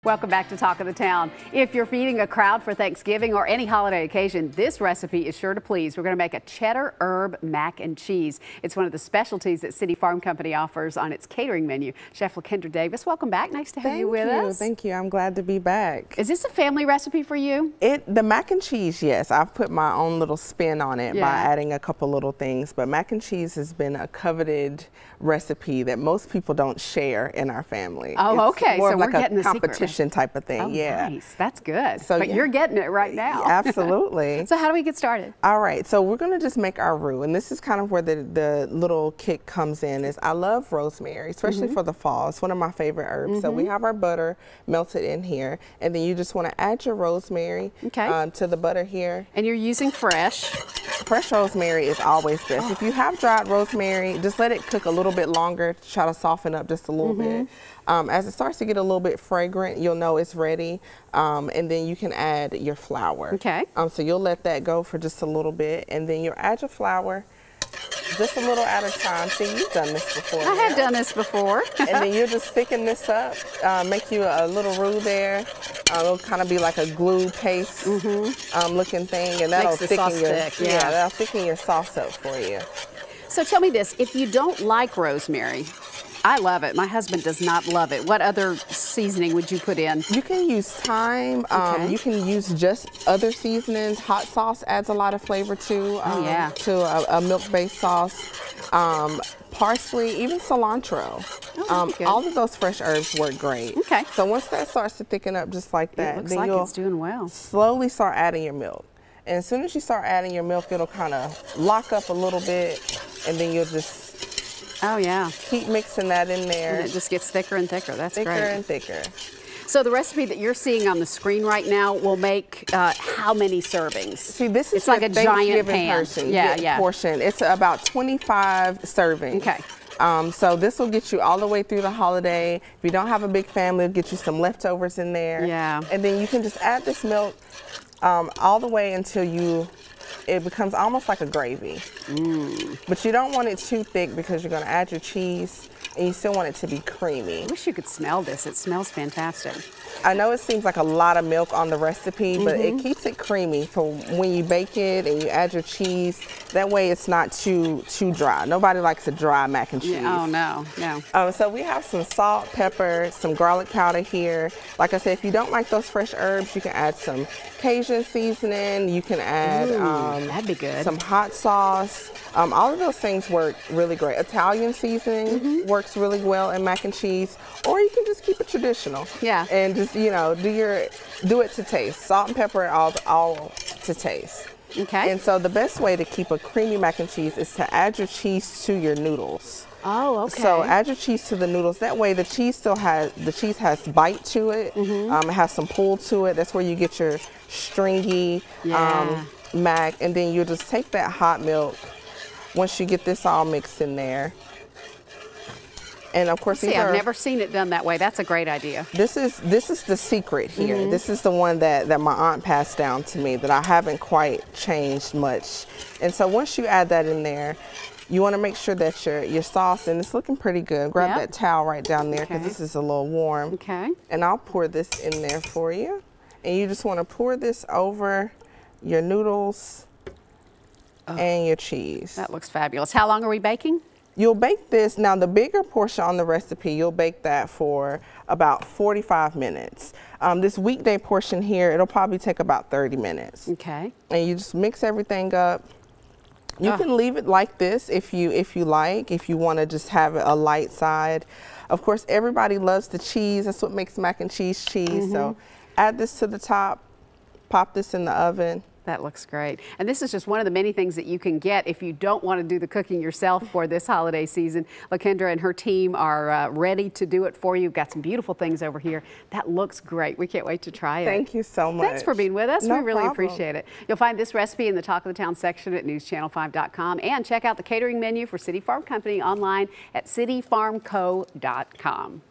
Welcome back to Talk of the Town. If you're feeding a crowd for Thanksgiving or any holiday occasion, this recipe is sure to please. We're going to make a cheddar herb mac and cheese. It's one of the specialties that City Farm Company offers on its catering menu. Chef LaKendra Davis, welcome back. Nice to have you with us. Thank you. I'm glad to be back. Is this a family recipe for you? The mac and cheese, yes. I've put my own little spin on it by adding a couple little things. But mac and cheese has been a coveted recipe that most people don't share in our family. Oh, it's okay. More so of like we're a getting the competition type of thing. Oh, yeah. Nice. That's good. So, but you're getting it right now. Absolutely. So how do we get started? All right. So we're going to just make our roux. And this is kind of where the little kick comes in. Is I love rosemary, especially for the fall. It's one of my favorite herbs. So we have our butter melted in here. And then you just want to add your rosemary to the butter here. And you're using fresh. Fresh rosemary is always best. If you have dried rosemary, just let it cook a little bit longer to try to soften up just a little bit. As it starts to get a little bit fragrant, you'll know it's ready. And then you can add your flour. Okay. So you'll let that go for just a little bit. And then you'll add your flour just a little at a time. See, you've done this before. I have done this before. And then you'll just thicken this up, make you a little roux there. It'll kind of be like a glue paste looking thing, and that'll thicken that'll thicken your sauce up for you. So tell me this: if you don't like rosemary, I love it. My husband does not love it. What other seasoning would you put in? You can use thyme. You can use just other seasonings. Hot sauce adds a lot of flavor to a milk-based sauce. Parsley, even cilantro. All of those fresh herbs work great. Okay. So once that starts to thicken up just like that, it looks then like you'll it's doing well. slowly start adding your milk. And as soon as you start adding your milk, it'll kind of lock up a little bit, and then you'll just keep mixing that in there. And it just gets thicker and thicker. That's great. Thicker and thicker. So the recipe that you're seeing on the screen right now will make how many servings? See, this is like a giant pan. Portion. It's about 25 servings. Okay. So this will get you all the way through the holiday. If you don't have a big family, it'll get you some leftovers in there. Yeah. And then you can just add this milk all the way until it becomes almost like a gravy. But you don't want it too thick because you're going to add your cheese, and you still want it to be creamy. I wish you could smell this. It smells fantastic. I know it seems like a lot of milk on the recipe, but it keeps it creamy for when you bake it and you add your cheese. That way it's not too dry. Nobody likes a dry mac and cheese. Yeah, oh, no. So we have some salt, pepper, some garlic powder here. Like I said, if you don't like those fresh herbs, you can add some Cajun seasoning. You can add that'd be good. Some hot sauce. All of those things work really great. Italian seasoning works really well in mac and cheese, or you can just keep it traditional. Yeah. And just do it to taste. Salt and pepper all to taste. Okay. And so the best way to keep a creamy mac and cheese is to add your cheese to your noodles. Oh, okay. So add your cheese to the noodles. That way the cheese has bite to it. It has some pull to it. That's where you get your stringy mac. And then you just take that hot milk once you get this all mixed in there. And of course, I've never seen it done that way. That's a great idea. This is the secret here. This is the one that my aunt passed down to me that I haven't quite changed much. And so once you add that in there, you want to make sure that your sauce, and it's looking pretty good. Grab that towel right down there because this is a little warm. Okay. And I'll pour this in there for you. And you just want to pour this over your noodles and your cheese. That looks fabulous. How long are we baking? You'll bake this, now the bigger portion on the recipe, you'll bake that for about 45 minutes. This weekday portion here, it'll probably take about 30 minutes. Okay. And you just mix everything up. You can leave it like this if you like, if you want to just have a light side. Of course, everybody loves the cheese. That's what makes mac and cheese cheese. So add this to the top, pop this in the oven. That looks great. And this is just one of the many things that you can get if you don't want to do the cooking yourself for this holiday season. LaKendra and her team are ready to do it for you. We've got some beautiful things over here. That looks great. We can't wait to try it. Thank you so much. Thanks for being with us. No we really problem. appreciate it. You'll find this recipe in the Talk of the Town section at newschannel5.com, and check out the catering menu for City Farm Company online at cityfarmco.com.